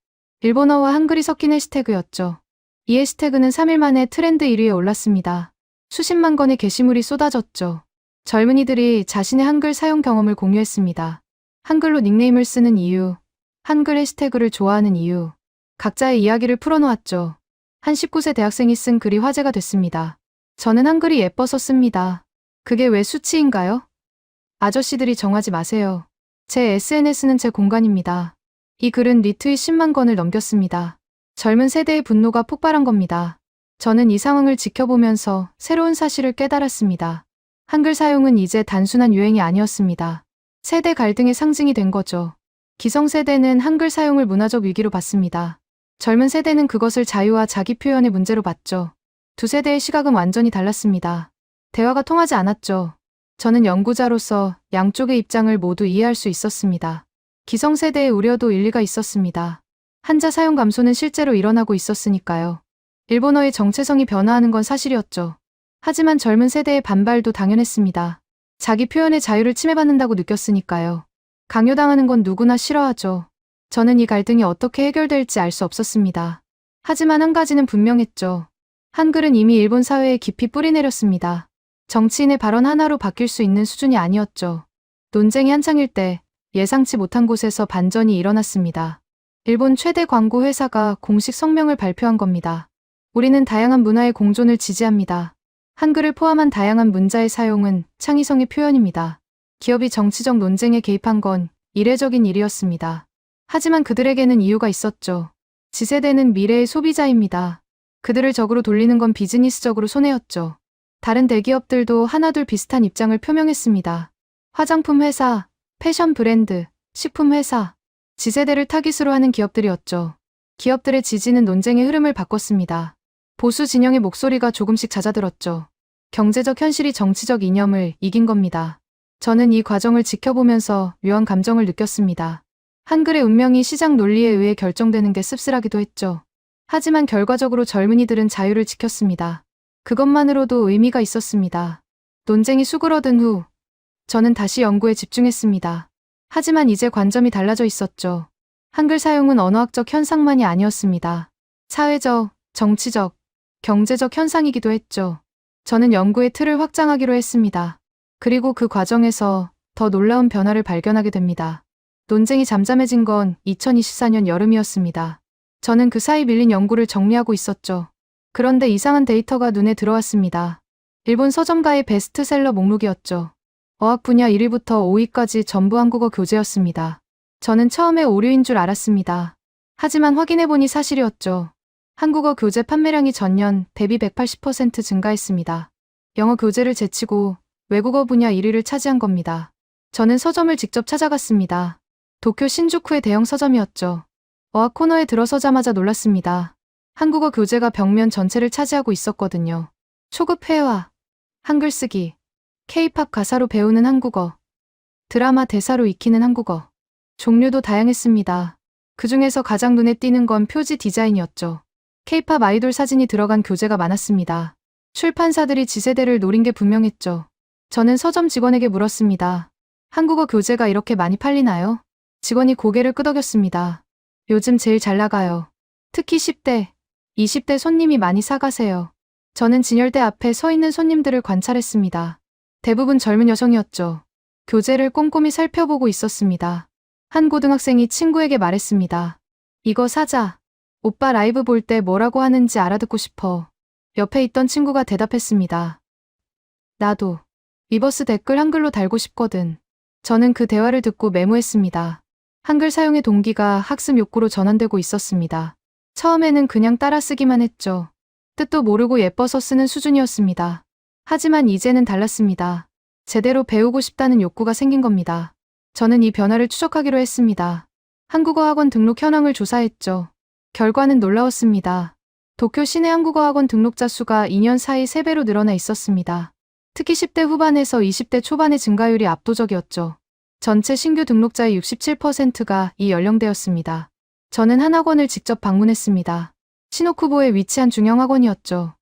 일본어와 한글이 섞인 해시태그였죠. 이 해시태그는 3일 만에 트렌드 1위에 올랐습니다. 수십만 건의 게시물이 쏟아졌죠. 젊은이들이 자신의 한글 사용 경험을 공유했습니다. 한글로 닉네임을 쓰는 이유, 한글 해시태그를 좋아하는 이유, 각자의 이야기를 풀어놓았죠. 한 19세 대학생이 쓴 글이 화제가 됐습니다. 저는 한글이 예뻐서 씁니다. 그게 왜 수치인가요? 아저씨들이 정하지 마세요. 제 SNS는 제 공간입니다. 이 글은 리트윗 10만 건을 넘겼습니다. 젊은 세대의 분노가 폭발한 겁니다. 저는 이 상황을 지켜보면서 새로운 사실을 깨달았습니다. 한글 사용은 이제 단순한 유행이 아니었습니다. 세대 갈등의 상징이 된 거죠. 기성세대는 한글 사용을 문화적 위기로 봤습니다. 젊은 세대는 그것을 자유와 자기 표현의 문제로 봤죠. 두 세대의 시각은 완전히 달랐습니다. 대화가 통하지 않았죠. 저는 연구자로서 양쪽의 입장을 모두 이해할 수 있었습니다. 기성세대의 우려도 일리가 있었습니다. 한자 사용 감소는 실제로 일어나고 있었으니까요. 일본어의 정체성이 변화하는 건 사실이었죠. 하지만 젊은 세대의 반발도 당연했습니다. 자기 표현의 자유를 침해받는다고 느꼈으니까요. 강요당하는 건 누구나 싫어하죠. 저는 이 갈등이 어떻게 해결될지 알 수 없었습니다. 하지만 한 가지는 분명했죠. 한글은 이미 일본 사회에 깊이 뿌리내렸습니다. 정치인의 발언 하나로 바뀔 수 있는 수준이 아니었죠. 논쟁이 한창일 때 예상치 못한 곳에서 반전이 일어났습니다. 일본 최대 광고 회사가 공식 성명을 발표한 겁니다. 우리는 다양한 문화의 공존을 지지합니다. 한글을 포함한 다양한 문자의 사용은 창의성의 표현입니다. 기업이 정치적 논쟁에 개입한 건 이례적인 일이었습니다. 하지만 그들에게는 이유가 있었죠. 지세대는 미래의 소비자입니다. 그들을 적으로 돌리는 건 비즈니스적으로 손해였죠. 다른 대기업들도 하나둘 비슷한 입장을 표명했습니다. 화장품 회사, 패션 브랜드, 식품 회사, 지세대를 타깃으로 하는 기업들이었죠. 기업들의 지지는 논쟁의 흐름을 바꿨습니다. 보수 진영의 목소리가 조금씩 잦아들었죠. 경제적 현실이 정치적 이념을 이긴 겁니다. 저는 이 과정을 지켜보면서 묘한 감정을 느꼈습니다. 한글의 운명이 시장 논리에 의해 결정되는 게 씁쓸하기도 했죠. 하지만 결과적으로 젊은이들은 자유를 지켰습니다. 그것만으로도 의미가 있었습니다. 논쟁이 수그러든 후 저는 다시 연구에 집중했습니다. 하지만 이제 관점이 달라져 있었죠. 한글 사용은 언어학적 현상만이 아니었습니다. 사회적, 정치적, 경제적 현상이기도 했죠. 저는 연구의 틀을 확장하기로 했습니다. 그리고 그 과정에서 더 놀라운 변화를 발견하게 됩니다. 논쟁이 잠잠해진 건 2024년 여름이었습니다. 저는 그 사이 밀린 연구를 정리하고 있었죠. 그런데 이상한 데이터가 눈에 들어왔습니다. 일본 서점가의 베스트셀러 목록이었죠. 어학 분야 1위부터 5위까지 전부 한국어 교재였습니다. 저는 처음에 오류인 줄 알았습니다. 하지만 확인해보니 사실이었죠. 한국어 교재 판매량이 전년 대비 180% 증가했습니다. 영어 교재를 제치고 외국어 분야 1위를 차지한 겁니다. 저는 서점을 직접 찾아갔습니다. 도쿄 신주쿠의 대형 서점이었죠. 어학 코너에 들어서자마자 놀랐습니다. 한국어 교재가 벽면 전체를 차지하고 있었거든요. 초급 회화, 한글 쓰기, K-팝 가사로 배우는 한국어, 드라마 대사로 익히는 한국어. 종류도 다양했습니다. 그 중에서 가장 눈에 띄는 건 표지 디자인이었죠. K-팝 아이돌 사진이 들어간 교재가 많았습니다. 출판사들이 지세대를 노린 게 분명했죠. 저는 서점 직원에게 물었습니다. 한국어 교재가 이렇게 많이 팔리나요? 직원이 고개를 끄덕였습니다. 요즘 제일 잘 나가요. 특히 10대, 20대 손님이 많이 사가세요. 저는 진열대 앞에 서 있는 손님들을 관찰했습니다. 대부분 젊은 여성이었죠. 교재를 꼼꼼히 살펴보고 있었습니다. 한 고등학생이 친구에게 말했습니다. 이거 사자. 오빠 라이브 볼 때 뭐라고 하는지 알아듣고 싶어. 옆에 있던 친구가 대답했습니다. 나도. 위버스 댓글 한글로 달고 싶거든. 저는 그 대화를 듣고 메모했습니다. 한글 사용의 동기가 학습 욕구로 전환되고 있었습니다. 처음에는 그냥 따라쓰기만 했죠. 뜻도 모르고 예뻐서 쓰는 수준이었습니다. 하지만 이제는 달랐습니다. 제대로 배우고 싶다는 욕구가 생긴 겁니다. 저는 이 변화를 추적하기로 했습니다. 한국어 학원 등록 현황을 조사했죠. 결과는 놀라웠습니다. 도쿄 시내 한국어 학원 등록자 수가 2년 사이 3배로 늘어나 있었습니다. 특히 10대 후반에서 20대 초반의 증가율이 압도적이었죠. 전체 신규 등록자의 67%가 이 연령대였습니다. 저는 한 학원을 직접 방문했습니다. 시노쿠보에 위치한 중형 학원이었죠.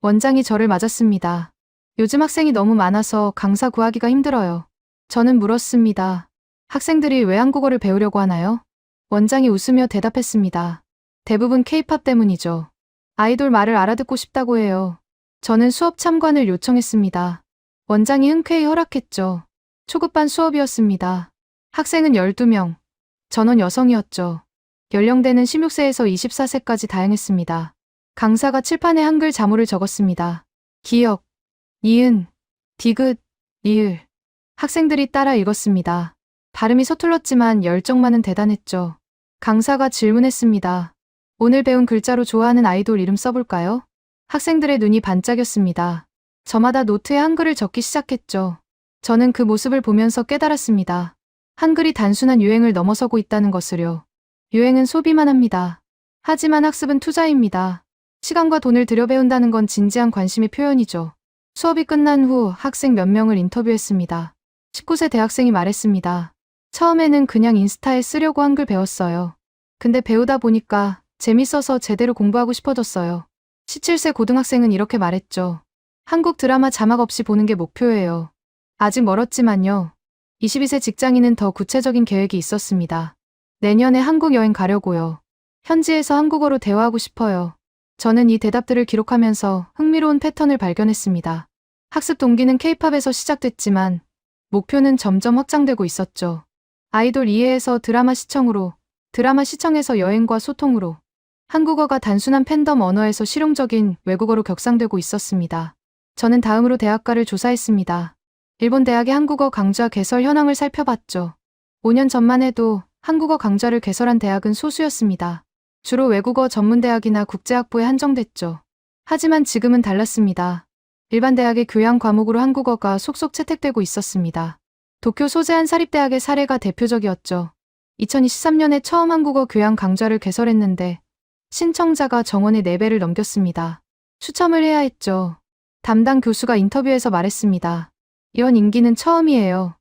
원장이 저를 맞았습니다. 요즘 학생이 너무 많아서 강사 구하기가 힘들어요. 저는 물었습니다. 학생들이 왜 한국어를 배우려고 하나요? 원장이 웃으며 대답했습니다. 대부분 K-팝 때문이죠. 아이돌 말을 알아듣고 싶다고 해요. 저는 수업 참관을 요청했습니다. 원장이 흔쾌히 허락했죠. 초급반 수업이었습니다. 학생은 12명, 전원 여성이었죠. 연령대는 16세에서 24세까지 다양했습니다. 강사가 칠판에 한글 자모를 적었습니다. 기역, 니은, 디귿, 리을. 학생들이 따라 읽었습니다. 발음이 서툴렀지만 열정만은 대단했죠. 강사가 질문했습니다. 오늘 배운 글자로 좋아하는 아이돌 이름 써볼까요? 학생들의 눈이 반짝였습니다. 저마다 노트에 한글을 적기 시작했죠. 저는 그 모습을 보면서 깨달았습니다. 한글이 단순한 유행을 넘어서고 있다는 것을요. 유행은 소비만 합니다. 하지만 학습은 투자입니다. 시간과 돈을 들여 배운다는 건 진지한 관심의 표현이죠. 수업이 끝난 후 학생 몇 명을 인터뷰했습니다. 19세 대학생이 말했습니다. 처음에는 그냥 인스타에 쓰려고 한글 배웠어요. 근데 배우다 보니까 재밌어서 제대로 공부하고 싶어졌어요. 17세 고등학생은 이렇게 말했죠. 한국 드라마 자막 없이 보는 게 목표예요. 아직 멀었지만요. 22세 직장인은 더 구체적인 계획이 있었습니다. 내년에 한국 여행 가려고요. 현지에서 한국어로 대화하고 싶어요. 저는 이 대답들을 기록하면서 흥미로운 패턴을 발견했습니다. 학습 동기는 K-팝에서 시작됐지만 목표는 점점 확장되고 있었죠. 아이돌 이해에서 드라마 시청으로, 드라마 시청에서 여행과 소통으로, 한국어가 단순한 팬덤 언어에서 실용적인 외국어로 격상되고 있었습니다. 저는 다음으로 대학가를 조사했습니다. 일본 대학의 한국어 강좌 개설 현황을 살펴봤죠. 5년 전만 해도 한국어 강좌를 개설한 대학은 소수였습니다. 주로 외국어 전문대학이나 국제학부에 한정됐죠. 하지만 지금은 달랐습니다. 일반 대학의 교양 과목으로 한국어가 속속 채택되고 있었습니다. 도쿄 소재 한 사립대학의 사례가 대표적이었죠. 2023년에 처음 한국어 교양 강좌를 개설했는데 신청자가 정원의 4배를 넘겼습니다. 추첨을 해야 했죠. 담당 교수가 인터뷰에서 말했습니다. 이런 인기는 처음이에요.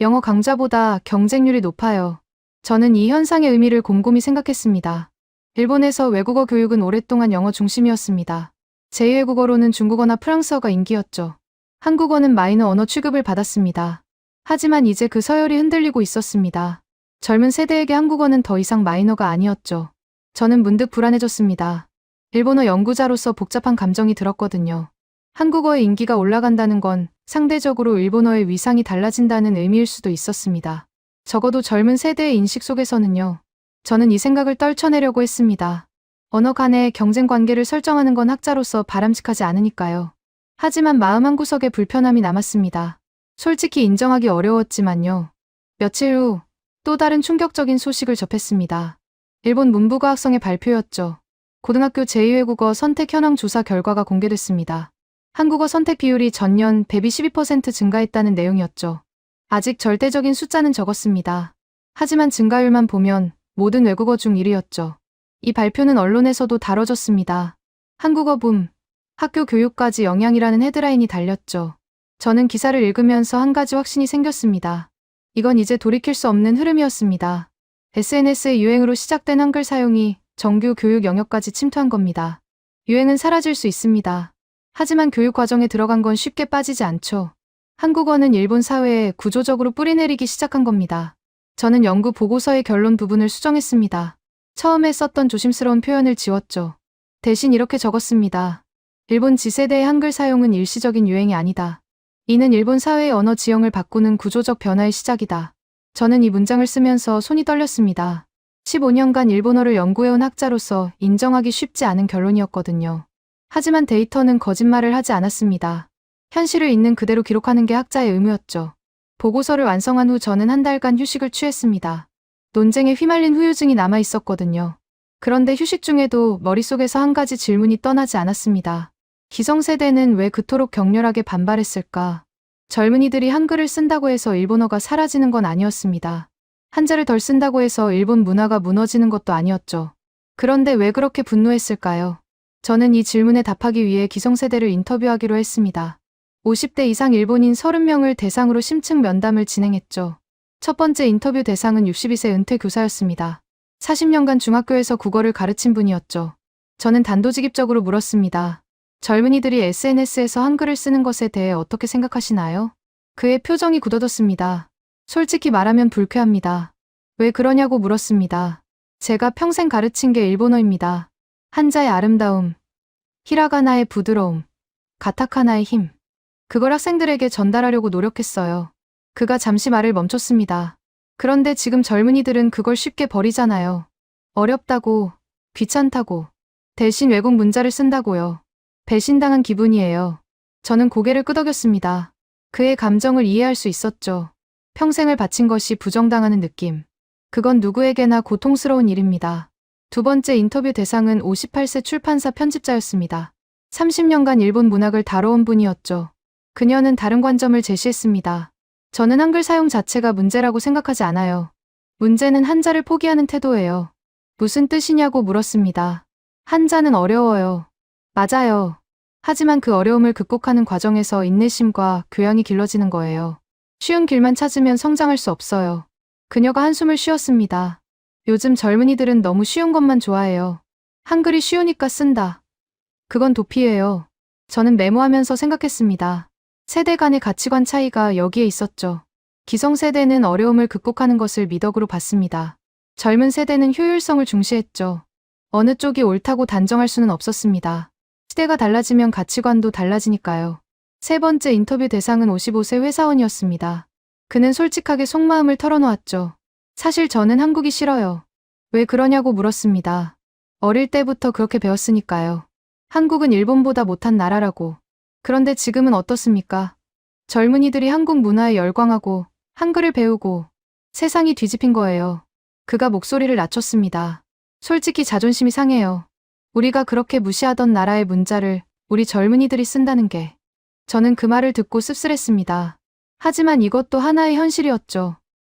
영어 강좌보다 경쟁률이 높아요. 저는 이 현상의 의미를 곰곰이 생각했습니다. 일본에서 외국어 교육은 오랫동안 영어 중심이었습니다. 제2외국어로는 중국어나 프랑스어가 인기였죠. 한국어는 마이너 언어 취급을 받았습니다. 하지만 이제 그 서열이 흔들리고 있었습니다. 젊은 세대에게 한국어는 더 이상 마이너가 아니었죠. 저는 문득 불안해졌습니다. 일본어 연구자로서 복잡한 감정이 들었거든요. 한국어의 인기가 올라간다는 건 상대적으로 일본어의 위상이 달라진다는 의미일 수도 있었습니다. 적어도 젊은 세대의 인식 속에서는요. 저는 이 생각을 떨쳐내려고 했습니다. 언어 간의 경쟁 관계를 설정하는 건 학자로서 바람직하지 않으니까요. 하지만 마음 한구석에 불편함이 남았습니다. 솔직히 인정하기 어려웠지만요. 며칠 후 또 다른 충격적인 소식을 접했습니다. 일본 문부과학성의 발표였죠. 고등학교 제2외국어 선택 현황 조사 결과가 공개됐습니다. 한국어 선택 비율이 전년 대비 12% 증가했다는 내용이었죠. 아직 절대적인 숫자는 적었습니다. 하지만 증가율만 보면 모든 외국어 중 1위였죠. 이 발표는 언론에서도 다뤄졌습니다. 한국어 붐, 학교 교육까지 영향이라는 헤드라인이 달렸죠. 저는 기사를 읽으면서 한 가지 확신이 생겼습니다. 이건 이제 돌이킬 수 없는 흐름이었습니다. SNS의 유행으로 시작된 한글 사용이 정규 교육 영역까지 침투한 겁니다. 유행은 사라질 수 있습니다. 하지만 교육 과정에 들어간 건 쉽게 빠지지 않죠. 한국어는 일본 사회에 구조적으로 뿌리내리기 시작한 겁니다. 저는 연구 보고서의 결론 부분을 수정했습니다. 처음에 썼던 조심스러운 표현을 지웠죠. 대신 이렇게 적었습니다. 일본 Z세대의 한글 사용은 일시적인 유행이 아니다. 이는 일본 사회의 언어 지형을 바꾸는 구조적 변화의 시작이다. 저는 이 문장을 쓰면서 손이 떨렸습니다. 15년간 일본어를 연구해온 학자로서 인정하기 쉽지 않은 결론이었거든요. 하지만 데이터는 거짓말을 하지 않았습니다. 현실을 있는 그대로 기록하는 게 학자의 의무였죠. 보고서를 완성한 후 저는 한 달간 휴식을 취했습니다. 논쟁에 휘말린 후유증이 남아 있었거든요. 그런데 휴식 중에도 머릿속에서 한 가지 질문이 떠나지 않았습니다. 기성세대는 왜 그토록 격렬하게 반발했을까? 젊은이들이 한글을 쓴다고 해서 일본어가 사라지는 건 아니었습니다. 한자를 덜 쓴다고 해서 일본 문화가 무너지는 것도 아니었죠. 그런데 왜 그렇게 분노했을까요? 저는 이 질문에 답하기 위해 기성세대를 인터뷰하기로 했습니다. 50대 이상 일본인 30명을 대상으로 심층 면담을 진행했죠. 첫 번째 인터뷰 대상은 62세 은퇴 교사였습니다. 40년간 중학교에서 국어를 가르친 분이었죠. 저는 단도직입적으로 물었습니다. 젊은이들이 SNS에서 한글을 쓰는 것에 대해 어떻게 생각하시나요? 그의 표정이 굳어졌습니다. 솔직히 말하면 불쾌합니다. 왜 그러냐고 물었습니다. 제가 평생 가르친 게 일본어입니다. 한자의 아름다움, 히라가나의 부드러움, 가타카나의 힘. 그걸 학생들에게 전달하려고 노력했어요. 그가 잠시 말을 멈췄습니다. 그런데 지금 젊은이들은 그걸 쉽게 버리잖아요. 어렵다고, 귀찮다고, 대신 외국 문자를 쓴다고요. 배신당한 기분이에요. 저는 고개를 끄덕였습니다. 그의 감정을 이해할 수 있었죠. 평생을 바친 것이 부정당하는 느낌. 그건 누구에게나 고통스러운 일입니다. 두 번째 인터뷰 대상은 58세 출판사 편집자였습니다. 30년간 일본 문학을 다뤄온 분이었죠. 그녀는 다른 관점을 제시했습니다. 저는 한글 사용 자체가 문제라고 생각하지 않아요. 문제는 한자를 포기하는 태도예요. 무슨 뜻이냐고 물었습니다. 한자는 어려워요. 맞아요. 하지만 그 어려움을 극복하는 과정에서 인내심과 교양이 길러지는 거예요. 쉬운 길만 찾으면 성장할 수 없어요. 그녀가 한숨을 쉬었습니다. 요즘 젊은이들은 너무 쉬운 것만 좋아해요. 한글이 쉬우니까 쓴다. 그건 도피예요. 저는 메모하면서 생각했습니다. 세대 간의 가치관 차이가 여기에 있었죠. 기성세대는 어려움을 극복하는 것을 미덕으로 봤습니다. 젊은 세대는 효율성을 중시했죠. 어느 쪽이 옳다고 단정할 수는 없었습니다. 시대가 달라지면 가치관도 달라지니까요. 세 번째 인터뷰 대상은 55세 회사원이었습니다. 그는 솔직하게 속마음을 털어놓았죠. 사실 저는 한국이 싫어요. 왜 그러냐고 물었습니다. 어릴 때부터 그렇게 배웠으니까요. 한국은 일본보다 못한 나라라고. 그런데 지금은 어떻습니까? 젊은이들이 한국 문화에 열광하고 한글을 배우고 세상이 뒤집힌 거예요. 그가 목소리를 낮췄습니다. 솔직히 자존심이 상해요. 우리가 그렇게 무시하던 나라의 문자를 우리 젊은이들이 쓴다는 게. 저는 그 말을 듣고 씁쓸했습니다. 하지만 이것도 하나의 현실이었죠.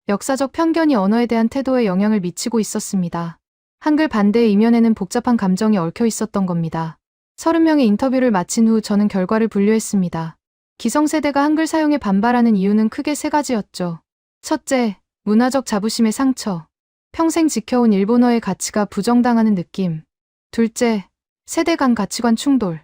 역사적 편견이 언어에 대한 태도에 영향을 미치고 있었습니다. 한글 반대의 이면에는 복잡한 감정이 얽혀 있었던 겁니다. 30명의 인터뷰를 마친 후 저는 결과를 분류했습니다. 기성세대가 한글 사용에 반발하는 이유는 크게 세 가지였죠. 첫째, 문화적 자부심의 상처. 평생 지켜온 일본어의 가치가 부정당하는 느낌. 둘째, 세대 간 가치관 충돌.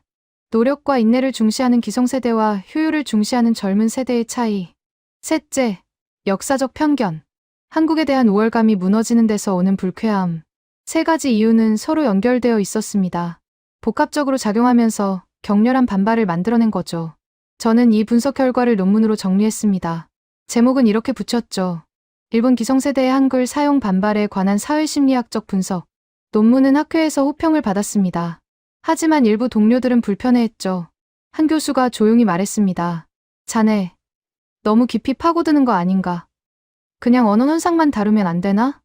노력과 인내를 중시하는 기성세대와 효율을 중시하는 젊은 세대의 차이. 셋째, 역사적 편견. 한국에 대한 우월감이 무너지는 데서 오는 불쾌함. 세 가지 이유는 서로 연결되어 있었습니다. 복합적으로 작용하면서 격렬한 반발을 만들어낸 거죠. 저는 이 분석 결과를 논문으로 정리했습니다. 제목은 이렇게 붙였죠. 일본 기성세대의 한글 사용 반발에 관한 사회심리학적 분석. 논문은 학회에서 호평을 받았습니다. 하지만 일부 동료들은 불편해했죠. 한 교수가 조용히 말했습니다. 자네, 너무 깊이 파고드는 거 아닌가? 그냥 언어 현상만 다루면 안 되나?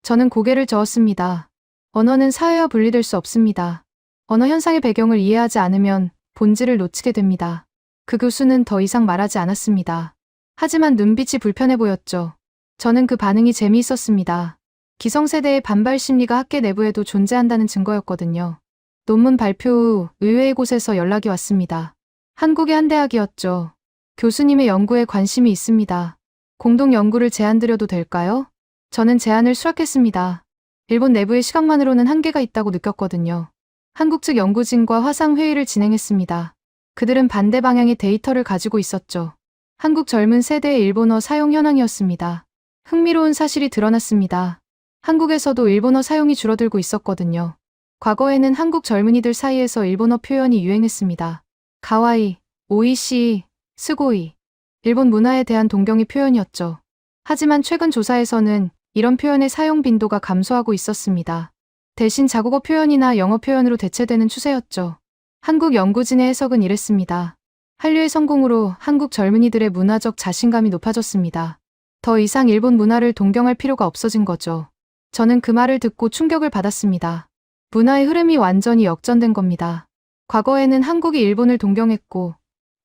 저는 고개를 저었습니다. 언어는 사회와 분리될 수 없습니다. 언어 현상의 배경을 이해하지 않으면 본질을 놓치게 됩니다. 그 교수는 더 이상 말하지 않았습니다. 하지만 눈빛이 불편해 보였죠. 저는 그 반응이 재미있었습니다. 기성세대의 반발 심리가 학계 내부에도 존재한다는 증거였거든요. 논문 발표 후 의외의 곳에서 연락이 왔습니다. 한국의 한 대학이었죠. 교수님의 연구에 관심이 있습니다. 공동 연구를 제안드려도 될까요? 저는 제안을 수락했습니다. 일본 내부의 시각만으로는 한계가 있다고 느꼈거든요. 한국 측 연구진과 화상 회의를 진행했습니다. 그들은 반대 방향의 데이터를 가지고 있었죠. 한국 젊은 세대의 일본어 사용 현황이었습니다. 흥미로운 사실이 드러났습니다. 한국에서도 일본어 사용이 줄어들고 있었거든요. 과거에는 한국 젊은이들 사이에서 일본어 표현이 유행했습니다. 가와이, 오이시, 스고이. 일본 문화에 대한 동경의 표현이었죠. 하지만 최근 조사에서는 이런 표현의 사용 빈도가 감소하고 있었습니다. 대신 자국어 표현이나 영어 표현으로 대체되는 추세였죠. 한국 연구진의 해석은 이랬습니다. 한류의 성공으로 한국 젊은이들의 문화적 자신감이 높아졌습니다. 더 이상 일본 문화를 동경할 필요가 없어진 거죠. 저는 그 말을 듣고 충격을 받았습니다. 문화의 흐름이 완전히 역전된 겁니다. 과거에는 한국이 일본을 동경했고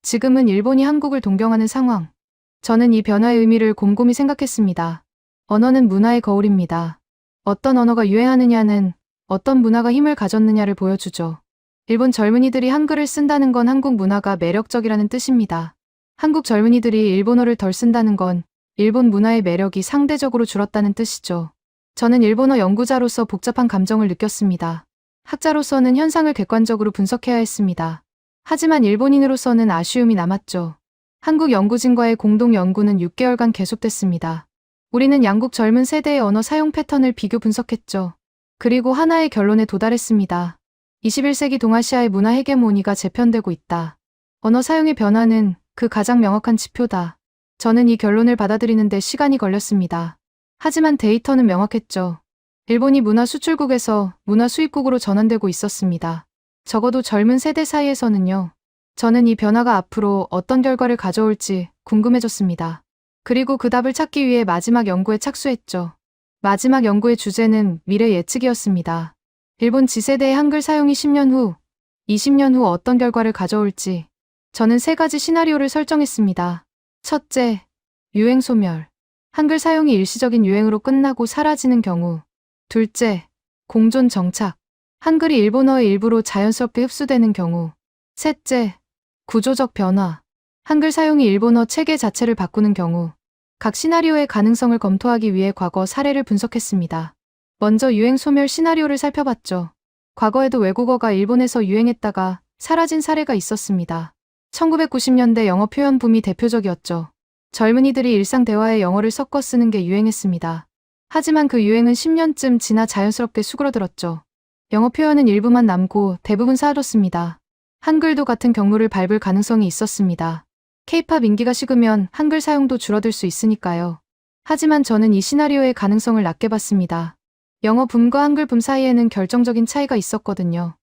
지금은 일본이 한국을 동경하는 상황. 저는 이 변화의 의미를 곰곰이 생각했습니다. 언어는 문화의 거울입니다. 어떤 언어가 유행하느냐는 어떤 문화가 힘을 가졌느냐를 보여주죠. 일본 젊은이들이 한글을 쓴다는 건 한국 문화가 매력적이라는 뜻입니다. 한국 젊은이들이 일본어를 덜 쓴다는 건 일본 문화의 매력이 상대적으로 줄었다는 뜻이죠. 저는 일본어 연구자로서 복잡한 감정을 느꼈습니다. 학자로서는 현상을 객관적으로 분석해야 했습니다. 하지만 일본인으로서는 아쉬움이 남았죠. 한국 연구진과의 공동 연구는 6개월간 계속됐습니다. 우리는 양국 젊은 세대의 언어 사용 패턴을 비교 분석했죠. 그리고 하나의 결론에 도달했습니다. 21세기 동아시아의 문화 헤게모니가 재편되고 있다. 언어 사용의 변화는 그 가장 명확한 지표다. 저는 이 결론을 받아들이는데 시간이 걸렸습니다. 하지만 데이터는 명확했죠. 일본이 문화 수출국에서 문화 수입국으로 전환되고 있었습니다. 적어도 젊은 세대 사이에서는요. 저는 이 변화가 앞으로 어떤 결과를 가져올지 궁금해졌습니다. 그리고 그 답을 찾기 위해 마지막 연구에 착수했죠. 마지막 연구의 주제는 미래 예측이었습니다. 일본 Z세대의 한글 사용이 10년 후, 20년 후 어떤 결과를 가져올지 저는 3가지 시나리오를 설정했습니다. 첫째, 유행 소멸. 한글 사용이 일시적인 유행으로 끝나고 사라지는 경우. 둘째, 공존 정착. 한글이 일본어의 일부로 자연스럽게 흡수되는 경우. 셋째, 구조적 변화. 한글 사용이 일본어 체계 자체를 바꾸는 경우. 각 시나리오의 가능성을 검토하기 위해 과거 사례를 분석했습니다. 먼저 유행 소멸 시나리오를 살펴봤죠. 과거에도 외국어가 일본에서 유행했다가 사라진 사례가 있었습니다. 1990년대 영어 표현 붐이 대표적이었죠. 젊은이들이 일상 대화에 영어를 섞어 쓰는 게 유행했습니다. 하지만 그 유행은 10년쯤 지나 자연스럽게 수그러들었죠. 영어 표현은 일부만 남고 대부분 사라졌습니다. 한글도 같은 경로를 밟을 가능성이 있었습니다. K-팝 인기가 식으면 한글 사용도 줄어들 수 있으니까요. 하지만 저는 이 시나리오의 가능성을 낮게 봤습니다. 영어 붐과 한글 붐 사이에는 결정적인 차이가 있었거든요.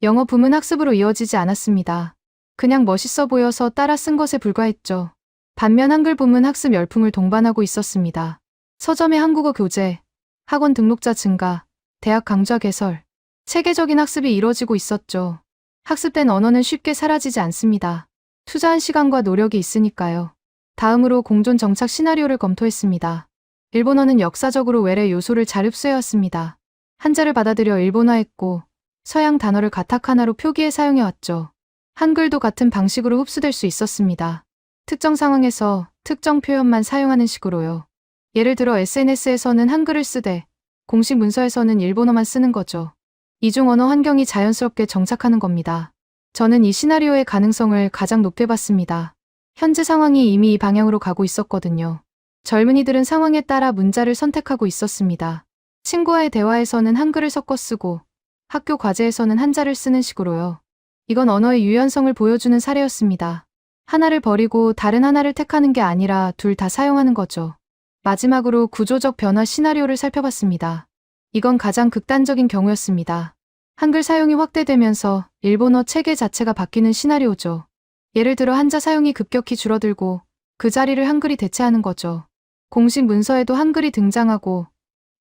영어 붐은 학습으로 이어지지 않았습니다. 그냥 멋있어 보여서 따라 쓴 것에 불과했죠. 반면 한글 붐은 학습 열풍을 동반하고 있었습니다. 서점의 한국어 교재, 학원 등록자 증가, 대학 강좌 개설, 체계적인 학습이 이뤄지고 있었죠. 학습된 언어는 쉽게 사라지지 않습니다. 투자한 시간과 노력이 있으니까요. 다음으로 공존 정착 시나리오를 검토했습니다. 일본어는 역사적으로 외래 요소를 잘 흡수해왔습니다. 한자를 받아들여 일본화했고 서양 단어를 가타카나로 표기해 사용해왔죠. 한글도 같은 방식으로 흡수될 수 있었습니다. 특정 상황에서 특정 표현만 사용하는 식으로요. 예를 들어 SNS에서는 한글을 쓰되 공식 문서에서는 일본어만 쓰는 거죠. 이중 언어 환경이 자연스럽게 정착하는 겁니다. 저는 이 시나리오의 가능성을 가장 높게 봤습니다. 현재 상황이 이미 이 방향으로 가고 있었거든요. 젊은이들은 상황에 따라 문자를 선택하고 있었습니다. 친구와의 대화에서는 한글을 섞어 쓰고 학교 과제에서는 한자를 쓰는 식으로요. 이건 언어의 유연성을 보여주는 사례였습니다. 하나를 버리고 다른 하나를 택하는 게 아니라 둘 다 사용하는 거죠. 마지막으로 구조적 변화 시나리오를 살펴봤습니다. 이건 가장 극단적인 경우였습니다. 한글 사용이 확대되면서 일본어 체계 자체가 바뀌는 시나리오죠. 예를 들어 한자 사용이 급격히 줄어들고 그 자리를 한글이 대체하는 거죠. 공식 문서에도 한글이 등장하고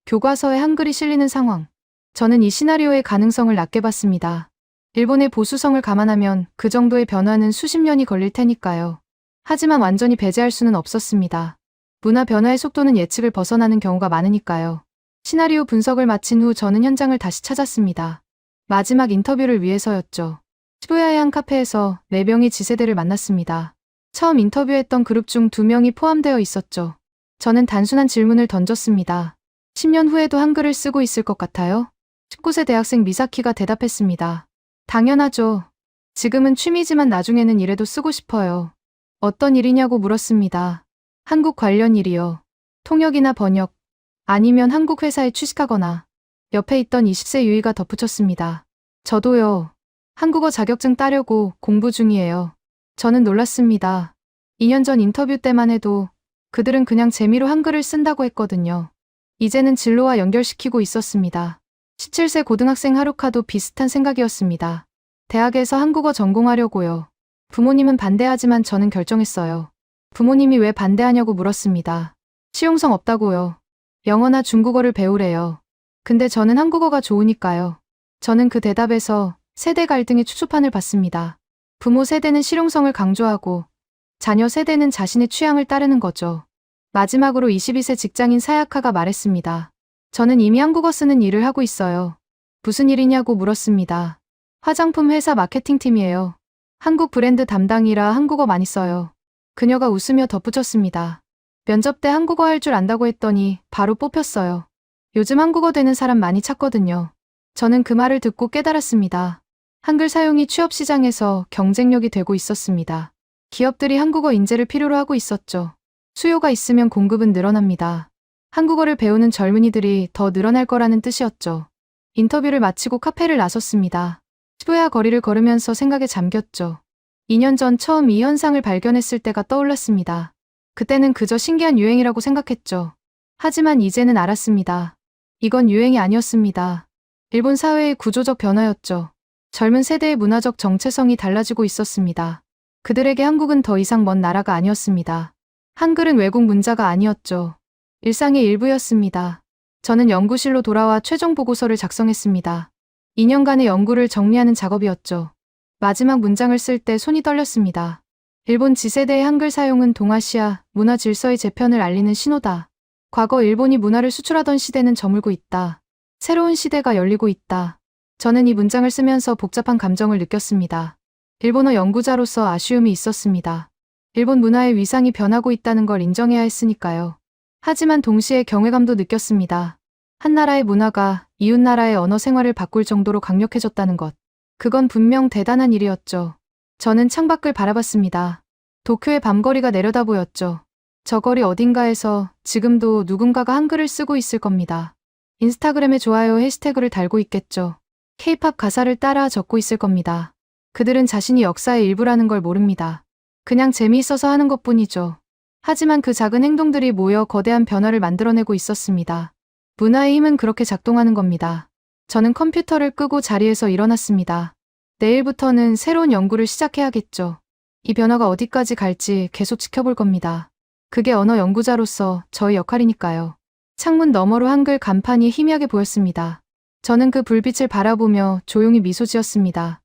교과서에 한글이 실리는 상황. 저는 이 시나리오의 가능성을 낮게 봤습니다. 일본의 보수성을 감안하면 그 정도의 변화는 수십 년이 걸릴 테니까요. 하지만 완전히 배제할 수는 없었습니다. 문화 변화의 속도는 예측을 벗어나는 경우가 많으니까요. 시나리오 분석을 마친 후 저는 현장을 다시 찾았습니다. 마지막 인터뷰를 위해서였죠. 시부야의 한 카페에서 4명이 Z세대를 만났습니다. 처음 인터뷰했던 그룹 중 2명이 포함되어 있었죠. 저는 단순한 질문을 던졌습니다. 10년 후에도 한글을 쓰고 있을 것 같아요? 19세 대학생 미사키가 대답했습니다. 당연하죠. 지금은 취미지만 나중에는 일에도 쓰고 싶어요. 어떤 일이냐고 물었습니다. 한국 관련 일이요. 통역이나 번역, 아니면 한국 회사에 취직하거나. 옆에 있던 20세 유이가 덧붙였습니다. 저도요. 한국어 자격증 따려고 공부 중이에요. 저는 놀랐습니다. 2년 전 인터뷰 때만 해도 그들은 그냥 재미로 한글을 쓴다고 했거든요. 이제는 진로와 연결시키고 있었습니다. 17세 고등학생 하루카도 비슷한 생각이었습니다. 대학에서 한국어 전공하려고요. 부모님은 반대하지만 저는 결정했어요. 부모님이 왜 반대하냐고 물었습니다. 실용성 없다고요. 영어나 중국어를 배우래요. 근데 저는 한국어가 좋으니까요. 저는 그 대답에서 세대 갈등의 추초판을 봤습니다. 부모 세대는 실용성을 강조하고 자녀 세대는 자신의 취향을 따르는 거죠. 마지막으로 22세 직장인 사야카가 말했습니다. 저는 이미 한국어 쓰는 일을 하고 있어요. 무슨 일이냐고 물었습니다. 화장품 회사 마케팅팀이에요. 한국 브랜드 담당이라 한국어 많이 써요. 그녀가 웃으며 덧붙였습니다. 면접 때 한국어 할 줄 안다고 했더니 바로 뽑혔어요. 요즘 한국어 되는 사람 많이 찾거든요. 저는 그 말을 듣고 깨달았습니다. 한글 사용이 취업 시장에서 경쟁력이 되고 있었습니다. 기업들이 한국어 인재를 필요로 하고 있었죠. 수요가 있으면 공급은 늘어납니다. 한국어를 배우는 젊은이들이 더 늘어날 거라는 뜻이었죠. 인터뷰를 마치고 카페를 나섰습니다. 시부야 거리를 걸으면서 생각에 잠겼죠. 2년 전 처음 이 현상을 발견했을 때가 떠올랐습니다. 그때는 그저 신기한 유행이라고 생각했죠. 하지만 이제는 알았습니다. 이건 유행이 아니었습니다. 일본 사회의 구조적 변화였죠. 젊은 세대의 문화적 정체성이 달라지고 있었습니다. 그들에게 한국은 더 이상 먼 나라가 아니었습니다. 한글은 외국 문자가 아니었죠. 일상의 일부였습니다. 저는 연구실로 돌아와 최종 보고서를 작성했습니다. 2년간의 연구를 정리하는 작업이었죠. 마지막 문장을 쓸 때 손이 떨렸습니다. 일본 지세대의 한글 사용은 동아시아 문화 질서의 재편을 알리는 신호다. 과거 일본이 문화를 수출하던 시대는 저물고 있다. 새로운 시대가 열리고 있다. 저는 이 문장을 쓰면서 복잡한 감정을 느꼈습니다. 일본어 연구자로서 아쉬움이 있었습니다. 일본 문화의 위상이 변하고 있다는 걸 인정해야 했으니까요. 하지만 동시에 경외감도 느꼈습니다. 한 나라의 문화가 이웃 나라의 언어 생활을 바꿀 정도로 강력해졌다는 것. 그건 분명 대단한 일이었죠. 저는 창밖을 바라봤습니다. 도쿄의 밤거리가 내려다 보였죠. 저 거리 어딘가에서 지금도 누군가가 한글을 쓰고 있을 겁니다. 인스타그램에 좋아요 해시태그를 달고 있겠죠. K-팝 가사를 따라 적고 있을 겁니다. 그들은 자신이 역사의 일부라는 걸 모릅니다. 그냥 재미있어서 하는 것뿐이죠. 하지만 그 작은 행동들이 모여 거대한 변화를 만들어내고 있었습니다. 문화의 힘은 그렇게 작동하는 겁니다. 저는 컴퓨터를 끄고 자리에서 일어났습니다. 내일부터는 새로운 연구를 시작해야겠죠. 이 변화가 어디까지 갈지 계속 지켜볼 겁니다. 그게 언어 연구자로서 저의 역할이니까요. 창문 너머로 한글 간판이 희미하게 보였습니다. 저는 그 불빛을 바라보며 조용히 미소 지었습니다.